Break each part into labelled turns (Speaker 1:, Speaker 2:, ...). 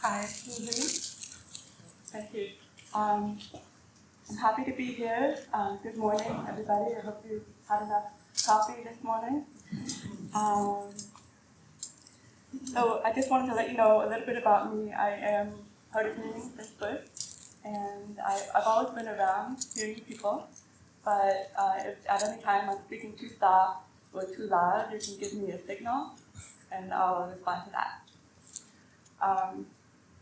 Speaker 1: Hi, can you hear me? Thank you. I'm happy to be here. Good morning, everybody. I hope you had enough coffee this morning. So I just wanted to let you know a little bit about me. I am part of this book, and I've always been around hearing people, but if at any time I'm speaking too soft or too loud, you can give me a signal, and I'll respond to that.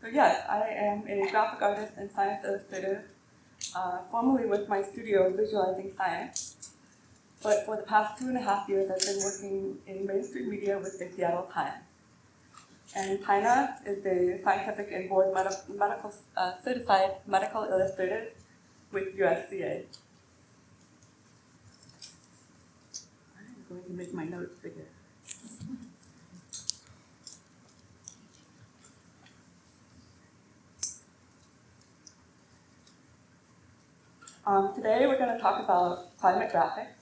Speaker 1: So yes, I am a graphic artist and science illustrator, formerly with my studio Visualizing Science. But for the past 2.5 years, I've been working in mainstream media with the Seattle Times. And Taina is a scientific and board medical certified medical illustrator with USDA. I'm going to make my notes bigger. Today we're going to talk about climate graphics.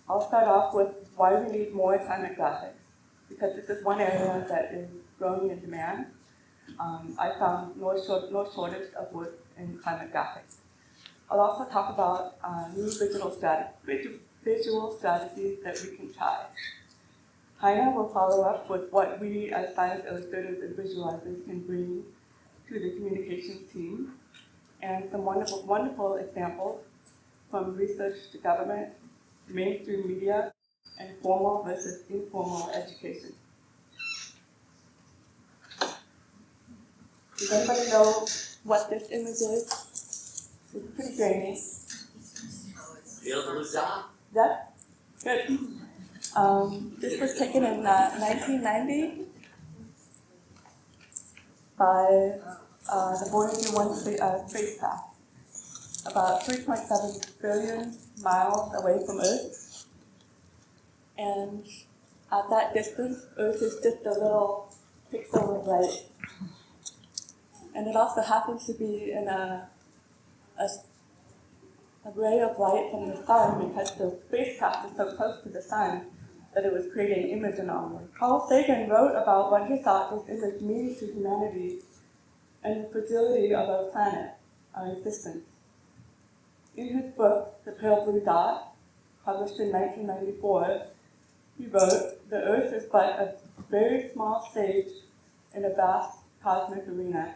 Speaker 1: I'll start off with why we need more climate graphics, because this is one area that is growing in demand. I found no shortage of work in climate graphics. I'll also talk about new visual strategies that we can try. Taina will follow up with what we as science illustrators and visualizers can bring to the communications team, and some wonderful examples from research to government, mainstream media, and formal versus informal education. Does anybody know what this image is? It's pretty grainy. Yeah? Good. This was taken in 1990 by the Voyager 1 spacecraft, about 3.7 billion miles away from Earth. And at that distance, Earth is just a little pixel of light. And it also happens to be in a ray of light from the sun, because the spacecraft is so close to the sun that it was creating image anomaly. Carl Sagan wrote about what he thought this image means to humanity and the fragility of our planet, our existence. In his book, The Pale Blue Dot, published in 1994, he wrote, "The Earth is but a very small stage in a vast cosmic arena.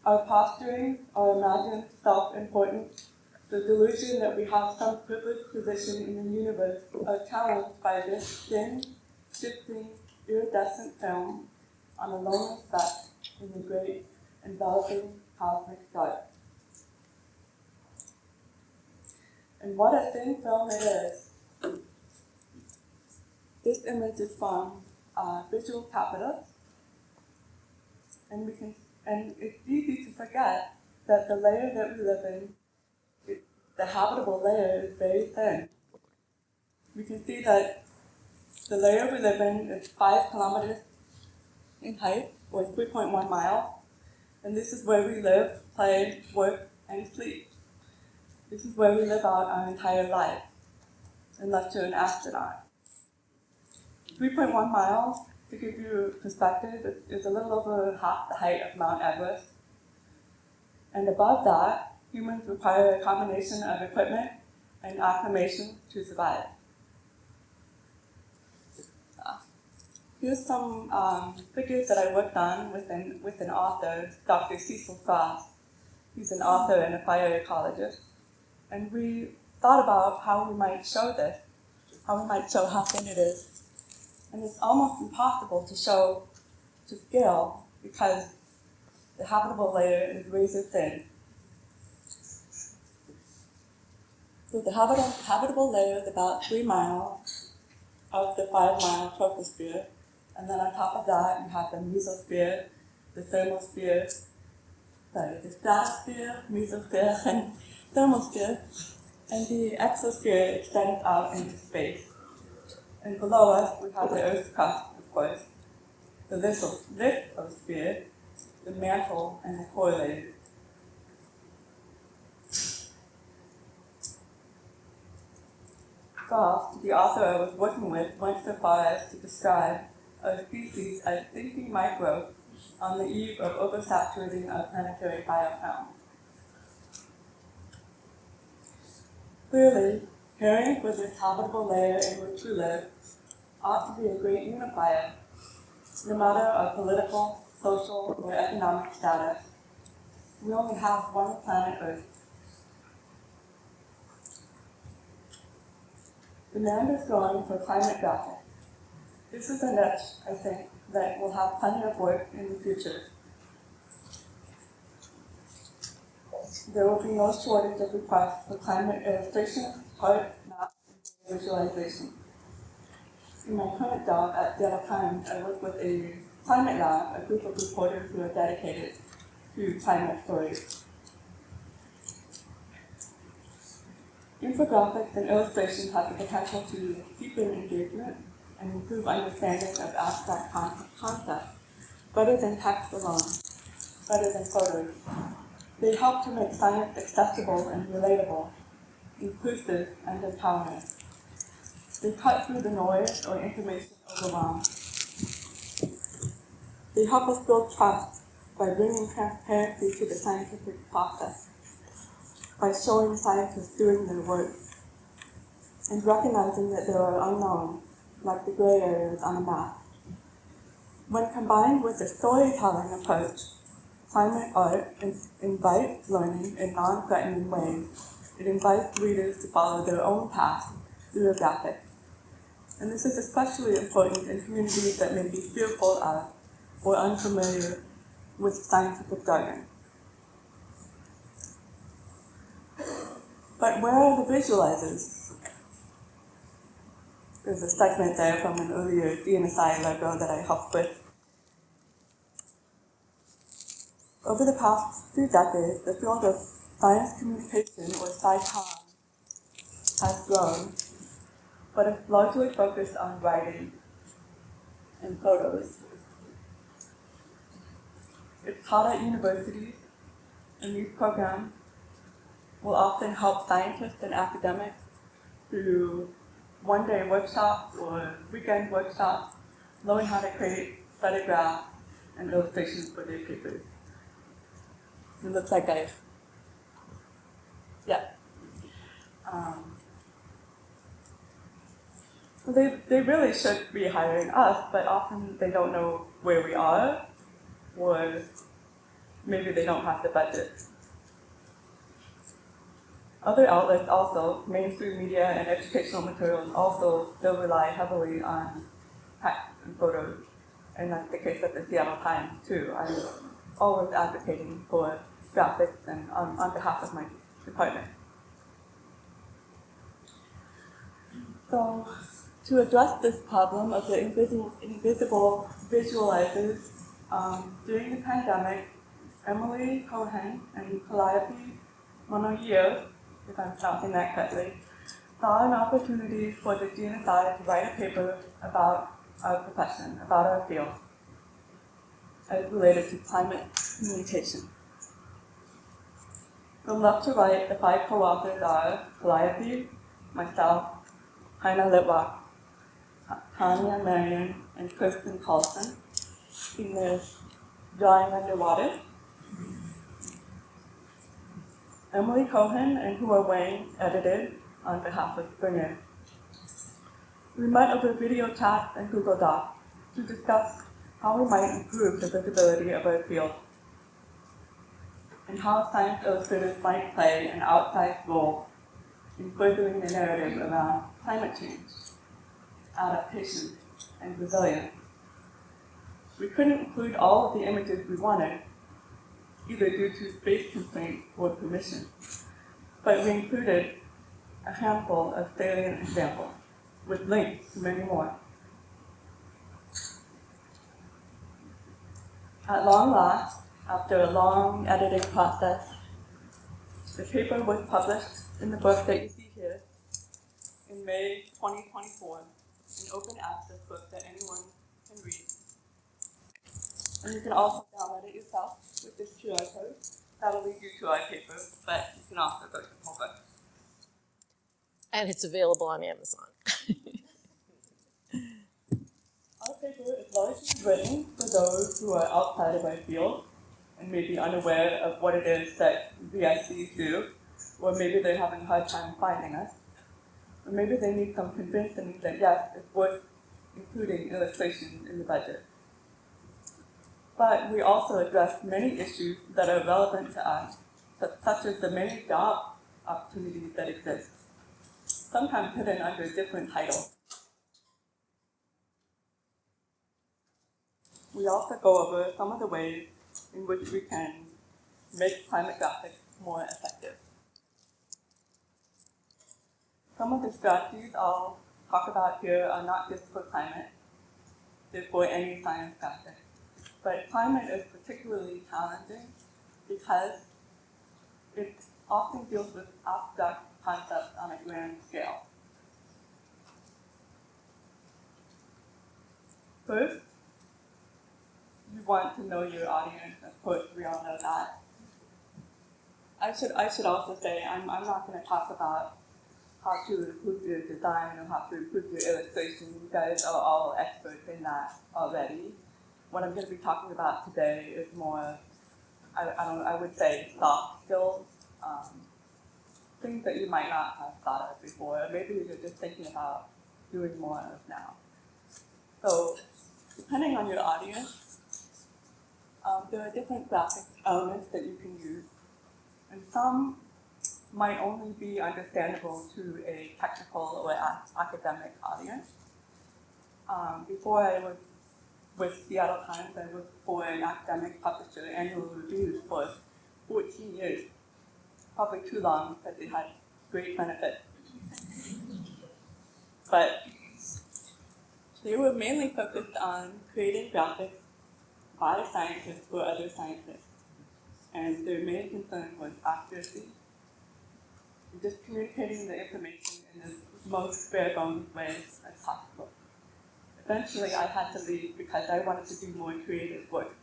Speaker 1: Our posturing, our imagined self-importance, the delusion that we have some privileged position in the universe are challenged by this thin, shifting, iridescent film on a lonely speck in the great, enveloping cosmic dark." And what a thin film it is. This image is from Visual Capital, and it's easy to forget that the layer that we live in, the habitable layer, is very thin. We can see that the layer we live in is 5 kilometers in height, or 3.1 miles, and this is where we live, play, work, and sleep. This is where we live out our entire life, unless you're an astronaut. 3.1 miles, to give you perspective, is a little over half the height of Mount Everest. And above that, humans require a combination of equipment and acclimation to survive. Here's some figures that I worked on with an author, Dr. Cecil Frost. He's an author and a fire ecologist. And we thought about how we might show this, how we might show how thin it is. And it's almost impossible to show to scale because the habitable layer is razor thin. So the habitable layer is about 3 miles of the 5-mile troposphere, and then on top of that you have the mesosphere, the thermosphere, the stratosphere, mesosphere, and thermosphere, and the exosphere extends out into space. And below us, we have the Earth's crust, of course, the lithosphere, the mantle, and the core layer. Frost, the author I was working with, went so far as to describe of species as thinking microbes on the eve of oversaturating a planetary biofilm. Clearly, caring for this habitable layer in which we live ought to be a great unifier, no matter our political, social, or economic status. We only have one planet Earth. Demand is growing for climate graphics. This is a niche, I think, that will have plenty of work in the future. There will be no shortage of requests for climate illustration, art, maps, and visualization. In my current job at the Times, I work with a climate lab, a group of reporters who are dedicated to climate stories. Infographics and illustrations have the potential to deepen engagement and improve understanding of abstract concepts, better than text alone, better than photos. They help to make science accessible and relatable, inclusive and empowering. They cut through the noise or information overwhelm. They help us build trust by bringing transparency to the scientific process, by showing scientists doing their work, and recognizing that there are unknowns, like the gray areas on a map. When combined with a storytelling approach, climate art invites learning in non-threatening ways. It invites readers to follow their own path through the graphic. And this is especially important in communities that may be fearful of or unfamiliar with scientific jargon. But where are the visualizers? There's a segment there from an earlier GNSI logo that I helped with. Over the past few decades, the field of science communication, or SciComm, has grown, but it's largely focused on writing and photos. It's taught at universities, and these programs will often help scientists and academics through one-day workshops or weekend workshops learn how to create better graphs and illustrations for their papers. It looks like so they really should be hiring us, but often they don't know where we are, or maybe they don't have the budget. Other outlets also, mainstream media and educational materials, also still rely heavily on text and photos, and that's the case at the Seattle Times too. I'm always advocating for graphics and on behalf of my department. So, to address this problem of the invisible visualizers, during the pandemic, Emily Cohen and Kalliopi Monoyios, if I'm pronouncing that correctly, saw an opportunity for the GNSI to write a paper about our profession, about our field, as related to climate communication. From left to right, the 5 co-authors are Kalliopi, myself, Taina Litwak, Tania Marien, and Kirsten Carlson, in the Drawing Underwater. Emily Cohen and Hua Wang edited on behalf of Springer. We met over video chat and Google Docs to discuss how we might improve the visibility of our field and how science illustrators might play an outsized role in furthering the narrative around climate change, adaptation, and resilience. We couldn't include all of the images we wanted, either due to space constraints or permission, but we included a handful of salient examples with links to many more. At long last, after a long editing process, the paper was published in the book that you see here in May 2024, an open access book that anyone can read. And you can also download it yourself with this QR code. That'll lead you to our paper, but you can also go to the whole book.
Speaker 2: And it's available on Amazon.
Speaker 1: Our paper is largely written for those who are outside of our field and maybe unaware of what it is that VSCs do, or maybe they're having a hard time finding us, or maybe they need some convincing that yes, it's worth including illustration in the budget. But we also address many issues that are relevant to us, such as the many job opportunities that exist, sometimes hidden under different titles. We also go over some of the ways in which we can make climate graphics more effective. Some of the strategies I'll talk about here are not just for climate, they're for any science graphic. But climate is particularly challenging because it often deals with abstract concepts on a grand scale. First, you want to know your audience. Of course, we all know that. I should also say I'm not going to talk about how to improve your design or how to improve your illustration. You guys are all experts in that already. What I'm going to be talking about today is more, I would say, soft skills, things that you might not have thought of before, or maybe you're just thinking about doing more of now. So, depending on your audience, there are different graphic elements that you can use, and some might only be understandable to a technical or academic audience. Before I was with Seattle Times, I worked for an academic publisher, annual reviews for 14 years, probably too long because it had great benefit. But they were mainly focused on creating graphics by scientists for other scientists. And their main concern was accuracy, just communicating the information in the most bare bones way as possible. Eventually, I had to leave because I wanted to do more creative work.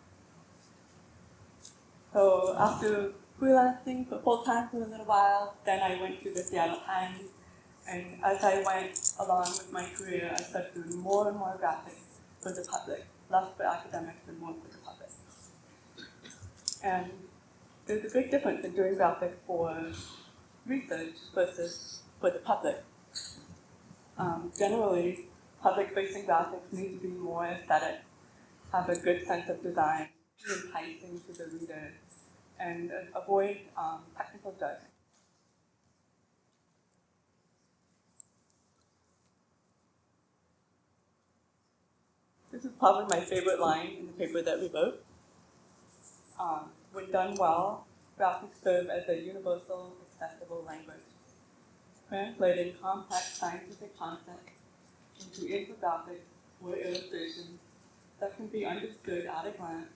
Speaker 1: So after freelancing for full-time for a little while, then I went to the Seattle Times, and as I went along with my career, I started doing more and more graphics for the public, less for academics and more for the public. And there's a big difference in doing graphics for research versus for the public. Generally, public-facing graphics need to be more aesthetic, have a good sense of design, be enticing to the reader, and avoid technical jargon. This is probably my favorite line in the paper that we wrote. When done well, graphics serve as a universal, accessible language, translating complex scientific concepts into infographics or illustrations that can be understood at a glance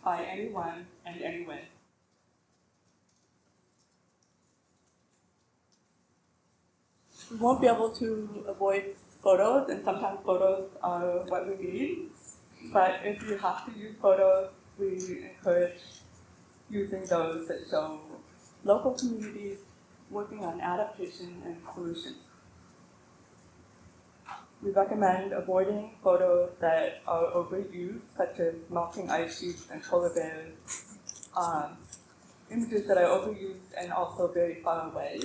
Speaker 1: by anyone and anywhere. We won't be able to avoid photos, and sometimes photos are what we need, but if you have to use photos, we encourage using those that show local communities working on adaptation and solutions. We recommend avoiding photos that are overused, such as melting ice sheets and polar bears, images that are overused and also very far away,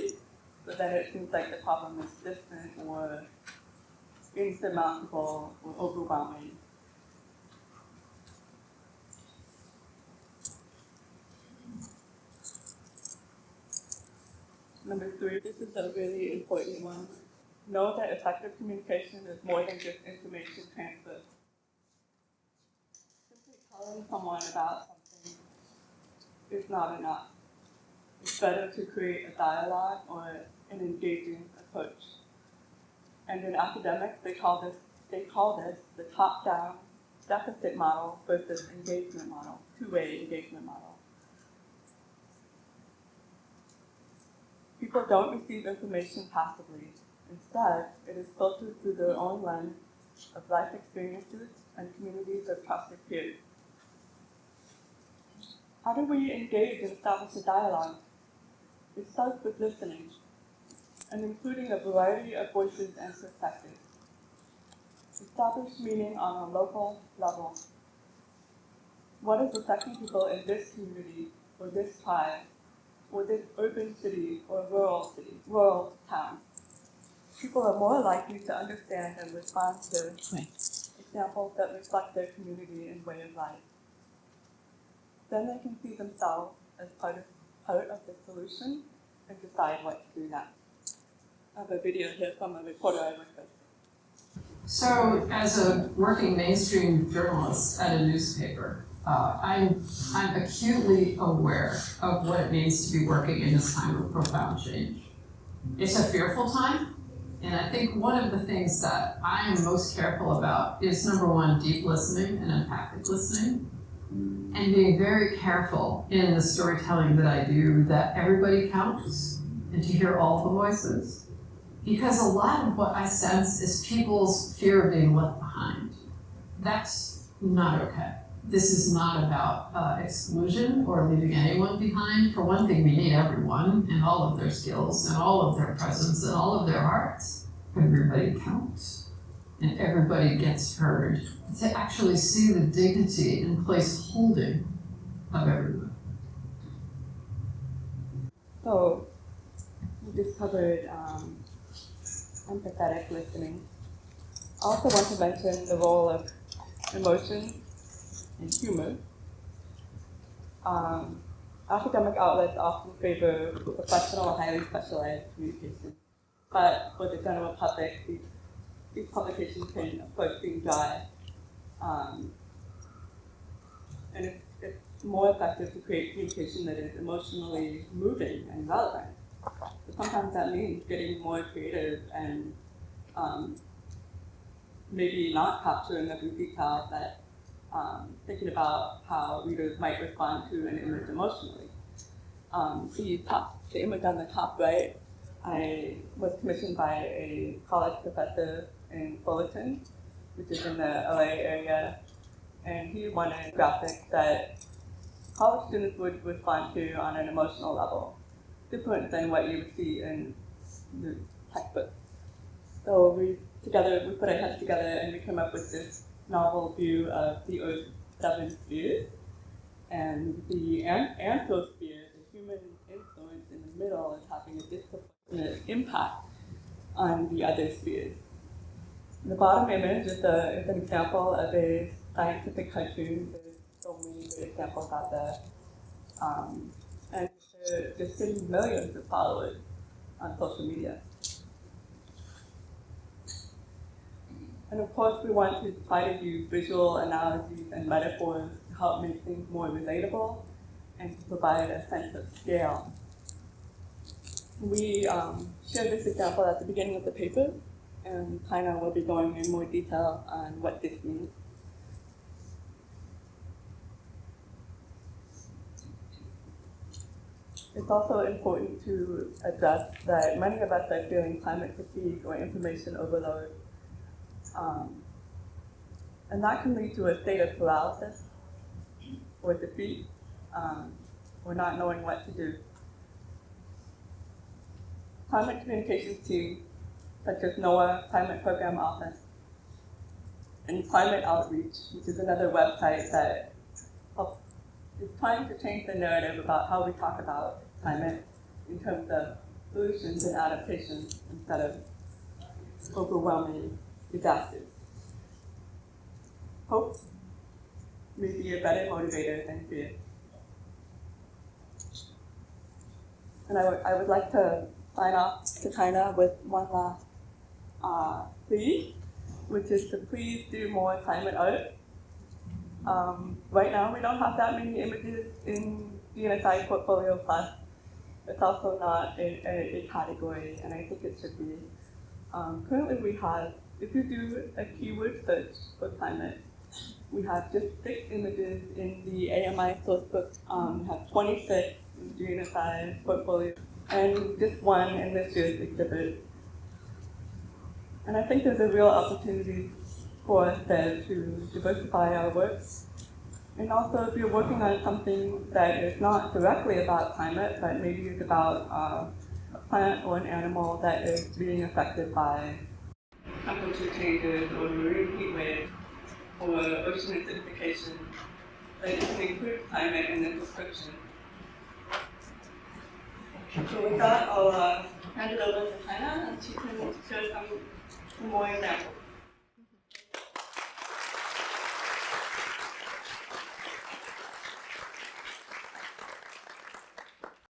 Speaker 1: so that it seems like the problem is distant or insurmountable or overwhelming. Number 3, this is a really important one. Know that effective communication is more than just information transfer. Simply telling someone about something is not enough. It's better to create a dialogue or an engaging approach. And in academics, they call this the top-down deficit model versus engagement model, two-way engagement model. People don't receive information passively. Instead, it is filtered through their own lens of life experiences and communities of trusted peers. How do we engage and establish a dialogue? It starts with listening and including a variety of voices and perspectives. Establish meaning on a local level. What is affecting people in this community, or this tribe, or this urban city, or rural town? People are more likely to understand and respond to examples that reflect their community and way of life. Then they can see themselves as part of the solution and decide what to do next. I have a video here from a reporter I worked with.
Speaker 2: So, as a working mainstream journalist at a newspaper, I'm acutely aware of what it means to be working in this time of profound change. It's a fearful time, and I think one of the things that I am most careful about is, number one, deep listening and empathic listening, and being very careful in the storytelling that I do that everybody counts, and to hear all the voices. Because a lot of what I sense is people's fear of being left behind. That's not okay. This is not about exclusion or leaving anyone behind. For one thing, we need everyone and all of their skills and all of their presence and all of their hearts. Everybody counts and everybody gets heard. To actually see the dignity and place holding of everyone.
Speaker 1: So, we discovered empathetic listening. I also want to mention the role of emotion and humor. Academic outlets often favor professional, highly specialized communication, but for the general public, these publications can, of course, seem dry. And it's more effective to create communication that is emotionally moving and relevant. But sometimes that means getting more creative and maybe not capturing every detail, but thinking about how readers might respond to an image emotionally. The image on the top right, I was commissioned by a college professor in Fullerton, which is in the LA area, and he wanted graphics that college students would respond to on an emotional level, different than what you would see in the textbook. So we put our heads together and we came up with this novel view of the Earth's 7 spheres, and the anthosphere, the human influence in the middle, is having a disproportionate impact on the other spheres. The bottom image is an example of a scientific cartoon. There's so many good examples out there. And there's getting millions of followers on social media. And of course, we want to try to use visual analogies and metaphors to help make things more relatable and to provide a sense of scale. We shared this example at the beginning of the paper, and Taina will be going in more detail on what this means. It's also important to address that many of us are feeling climate fatigue or information overload. And that can lead to a state of paralysis or defeat, or not knowing what to do. Climate communications teams, such as NOAA Climate Program Office, and Climate Outreach, which is another website that is trying to change the narrative about how we talk about climate in terms of solutions and adaptations instead of overwhelming disasters. Hope may be a better motivator than fear. And I would like to sign off to Taina with one last plea, which is to please do more climate art. Right now, we don't have that many images in GNSI Portfolio Plus. It's also not a category, and I think it should be. Currently, we have, if you do a keyword search for climate, we have just 6 images in the AMI sourcebook. We have 26 in GNSI Portfolio, and just 1 in this year's exhibit. And I think there's a real opportunity for us there to diversify our work. And also, if you're working on something that is not directly about climate, but maybe is about a plant or an animal that is being affected by temperature changes or marine heat wave or ocean acidification, that you can include climate in the description. So with that, I'll hand it over to Taina and she can share some more examples.